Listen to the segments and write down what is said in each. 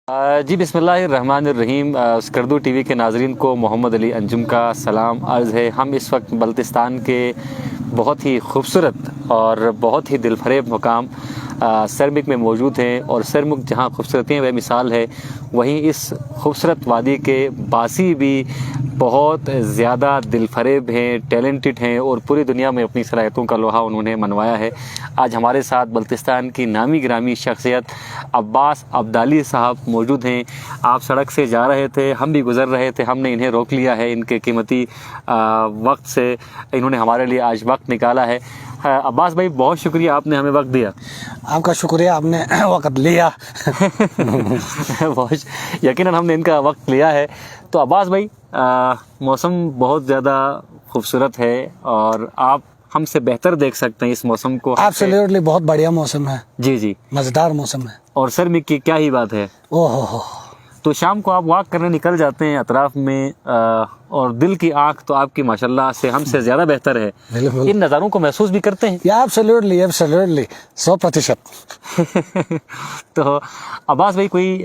جی بسم اللہ الرحمن الرحیم. اسکردو ٹی وی کے ناظرین کو محمد علی انجم کا سلام عرض ہے. ہم اس وقت بلتستان کے بہت ہی خوبصورت اور بہت ہی دل فریب مقام سرمک میں موجود ہیں، اور سرمک جہاں خوبصورتی وہ مثال ہے، وہیں اس خوبصورت وادی کے باسی بھی بہت زیادہ دل فریب ہیں، ٹیلنٹڈ ہیں، اور پوری دنیا میں اپنی صلاحیتوں کا لوہا انہوں نے منوایا ہے. آج ہمارے ساتھ بلتستان کی نامی گرامی شخصیت عباس عبدالی صاحب موجود ہیں. آپ سڑک سے جا رہے تھے، ہم بھی گزر رہے تھے، ہم نے انہیں روک لیا ہے. ان کے قیمتی وقت سے انہوں نے ہمارے لیے آج وقت نکالا ہے. عباس بھائی بہت شکریہ، آپ نے ہمیں وقت دیا. آپ کا شکریہ، آپ نے وقت لیا. بہت یقیناً ہم نے ان کا وقت لیا ہے. تو عباس بھائی، موسم بہت زیادہ خوبصورت ہے اور آپ ہم سے بہتر دیکھ سکتے ہیں اس موسم کو. ایبسلیوٹلی بہت بڑھیا موسم ہے. جی مزیدار موسم ہے. اور سرمک کی کیا ہی بات ہے. اوہ تو شام کو آپ واک کرنے نکل جاتے ہیں اطراف میں، اور دل کی آنکھ تو آپ کی ماشاءاللہ سے ہم سے زیادہ بہتر ہے. بالکل. ان نظاروں کو محسوس بھی کرتے ہیں. ایبسلیوٹلی 100%. تو عباس بھائی کوئی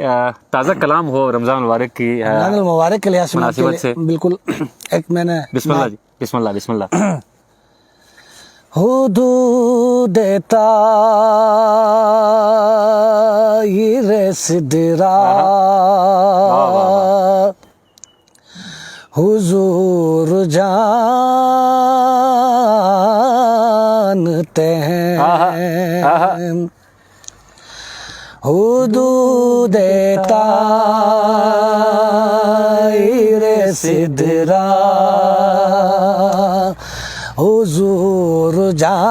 تازہ کلام ہو رمضان المبارک کی رمضان المبارک کے لحاظ مناسبت سے. بالکل. ایک میں نے بسم اللہ جی، بسم اللہ بسم اللہ. حدود طاہر صدرا حضور جانتے ہیں. حدود طاہر صدرا حضور جانتے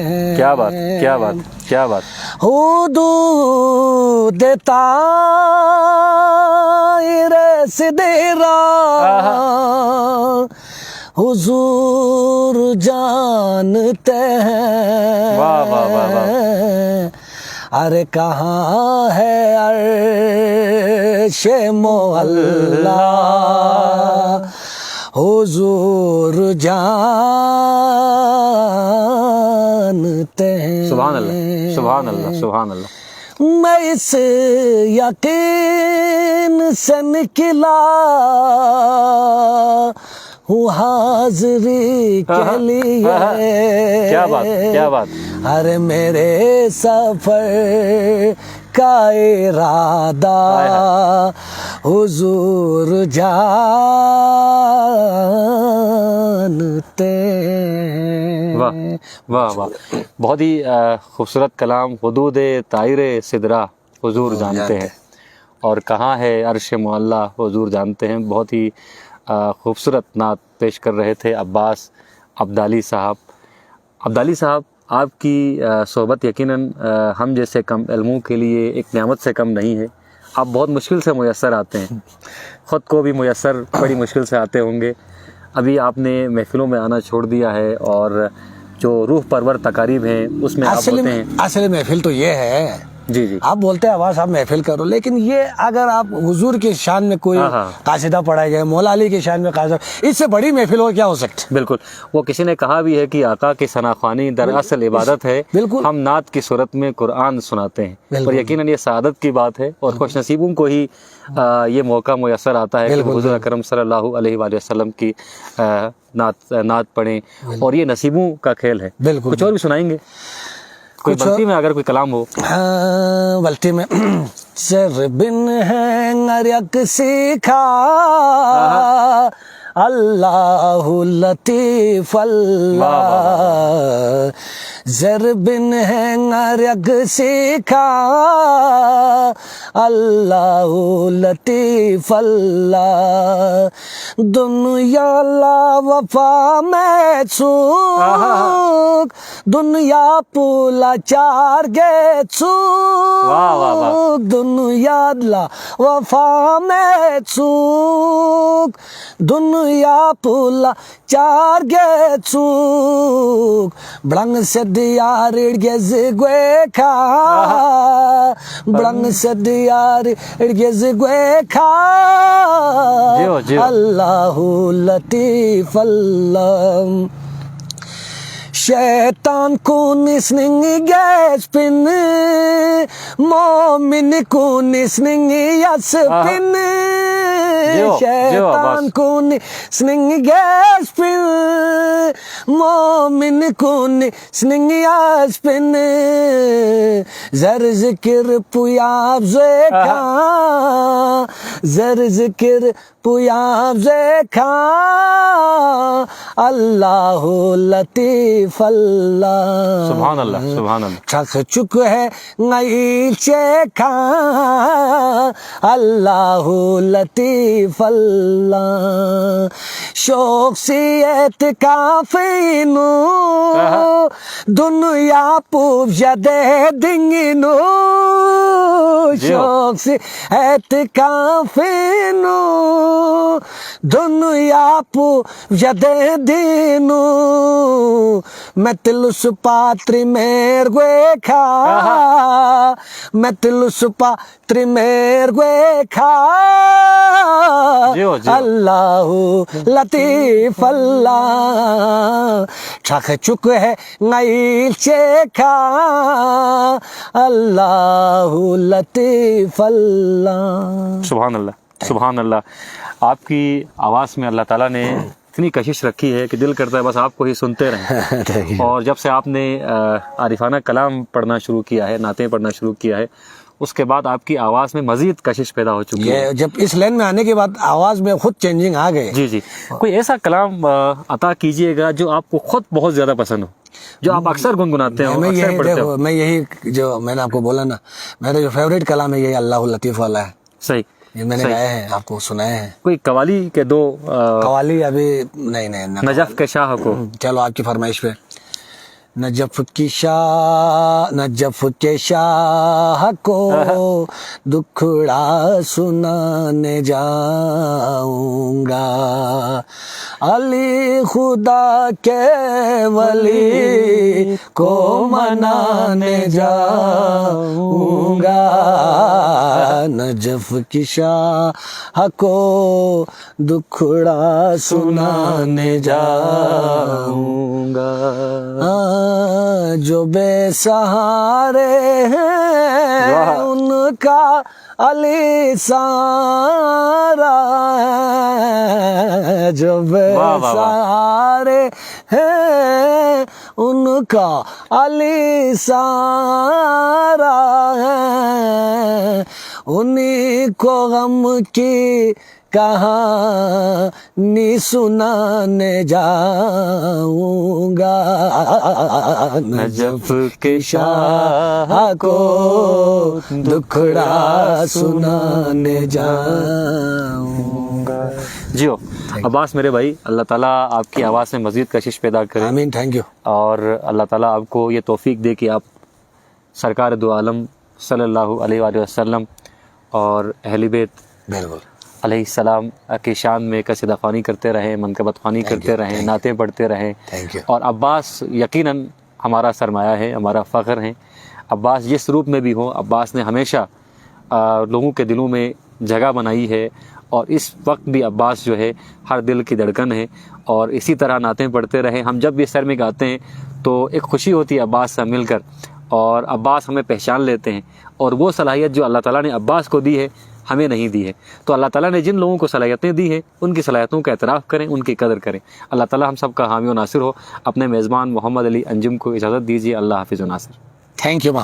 ہیں. کیا بات کیا بات کیا بات. حدود طاہر صدرا حضور جانتے ہیں. واہ واہ واہ واہ. ارے کہاں ہے عرش معلا حضور جانتے ہیں. سبحان اللہ سبحان اللہ سبحان اللہ. میں اس یقین سے نکلا ہوں حاضری کے لیے. کیا بات کیا بات. ارے میرے سفر کا ارادہ حضور جانتے ہیں. واہ واہ واہ. بہت ہی خوبصورت کلام. حدود طاہر صدرا حضور جانتے ہیں، اور کہاں ہے عرش معلا حضور جانتے ہیں. بہت ہی خوبصورت نعت پیش کر رہے تھے عباس عبدالی صاحب. عبدالی صاحب، آپ کی صحبت یقیناً ہم جیسے کم علموں کے لیے ایک نعمت سے کم نہیں ہے. آپ بہت مشکل سے میسر آتے ہیں، خود کو بھی میسر بڑی مشکل سے آتے ہوں گے. ابھی آپ نے محفلوں میں آنا چھوڑ دیا ہے، اور جو روح پرور تقاریب ہیں اس میں آپ ہوتے ہیں. اصل محفل تو یہ ہے، جی آپ بولتے ہیں عباس آپ محفل کرو، لیکن یہ اگر آپ حضور کی شان میں کوئی قاصدہ پڑھایا جائے، مولا علی کی شان میں قاصدہ، اس سے بڑی محفل ہو کیا ہو سکتی. بالکل. وہ کسی نے کہا بھی ہے کہ آقا کی ثناخوانی دراصل عبادت ہے. بالکل. ہم نعت کی صورت میں قرآن سناتے ہیں، اور یقیناً یہ سعادت کی بات ہے، اور خوش نصیبوں کو ہی یہ موقع میسر آتا ہے کہ حضور اکرم صلی اللہ علیہ وآلہ وسلم کی نعت پڑھیں، اور یہ نصیبوں کا کھیل ہے. بالکل. کچھ اور بھی سنائیں گے؟ کوئی بلتی میں اگر کوئی کلام ہو. بلتی میں سر بن ہے نریک سیکھا اللہ لطیف اللہ. زر بن ہے نرگ سیکھا اللہ لطیف اللہ. دنیا لا وفا میں چوک دنیا پولا چار گے چوک. دنیا لا وفا میں چوک دنیا پولا چار گے چوک. بڑنگ سے دیار اڑگز گوے کھا بڑنگ سے دیار اڑگز گوے کھا. اللہ لطیف اللہ. شیطان کو نسنگ گیس پن مومن کو نسنگ یس پن شیطان کو نسنگ گیس پن مومن کو نسنگ یس پن زر ذکر پویاب زیکا زر ذکر پویاب زیکا اللہ لطیف اللہ سبحان اللہ سبحان اللہ چھک چک ہے نئی چیکا اللہ لطیف اللہ شوق سی اعتکافی نو دنیا پوب جدے دنگنو شوق سی اعتکافی نو دنیا پوب جدے دینو میں تلس پاتری میر گوے کھا میں تلس پاتری میر گوے کھا اللہ لطیف اللہ چھک چک ہے نئی چیکا اللہ لطیف اللہ سبحان اللہ سبحان اللہ آپ کی آواز میں اللہ تعالیٰ نے اتنی کشش رکھی ہے کہ دل کرتا ہے بس آپ کو ہی سنتے رہیں اور جب سے آپ نے عارفانہ کلام پڑھنا شروع کیا ہے نعتیں پڑھنا شروع کیا ہے اس کے بعد آپ کی آواز میں مزید کشش پیدا ہو چکی ہے جب اس لائن میں آنے کے بعد آواز میں خود چینجنگ آ گئے جی کوئی ایسا کلام عطا کیجئے گا جو آپ کو خود بہت زیادہ پسند ہو جو آپ اکثر گنگناتے ہو اکثر پڑھتے ہو میں یہی جو میں نے آپ کو بولا نا میرا جو فیوریٹ کلام ہے یہی اللہ لطیف والا ہے صحیح یہ میں نے گائے ہیں آپ کو سنائے ہیں کوئی قوالی کے دو قوالی ابھی نہیں نجف کے شاہ کو چلو آپ کی فرمائش پہ نجف کی شاہ نجف کے شاہ کو دکھڑا سنانے جاؤں گا علی خدا کے ولی کو منانے جاؤں گا نجف کی شاہ کو دکھڑا سنانے جاؤں گا جو بے سہارے ہیں ان کا علی سارا ہے جو بے سہارے ہیں ان کا علی سارا ہے انہیں کو غم کی کہانی سنانے جاؤں گا نجف کے شاہ کو دکھڑا سنانے جاؤں گا جی عباس میرے بھائی اللہ تعالیٰ آپ کی آواز میں مزید کشش پیدا کرے آمین تھینک یو اور اللہ تعالیٰ آپ کو یہ توفیق دے کہ آپ سرکار دو عالم صلی اللہ علیہ وآلہ وسلم اور اہل بیت بالکل علیہ السلام کی شان میں قصیدہ خوانی کرتے رہیں منقبت خوانی کرتے رہیں نعتیں پڑھتے رہیں اور عباس یقیناً ہمارا سرمایہ ہے ہمارا فخر ہے عباس جس روپ میں بھی ہو عباس نے ہمیشہ لوگوں کے دلوں میں جگہ بنائی ہے اور اس وقت بھی عباس جو ہے ہر دل کی دھڑکن ہے اور اسی طرح نعتیں پڑھتے رہیں ہم جب بھی سر میں گاتے ہیں تو ایک خوشی ہوتی ہے عباس سے مل کر اور عباس ہمیں پہچان لیتے ہیں اور وہ صلاحیت جو اللہ تعالیٰ نے عباس کو دی ہے ہمیں نہیں دی ہے تو اللہ تعالیٰ نے جن لوگوں کو صلاحیتیں دی ہیں ان کی صلاحیتوں کا اعتراف کریں ان کی قدر کریں اللہ تعالیٰ ہم سب کا حامی و ناصر ہو اپنے میزبان محمد علی انجم کو اجازت دیجیے اللہ حافظ و ناصر تھینک یو محمد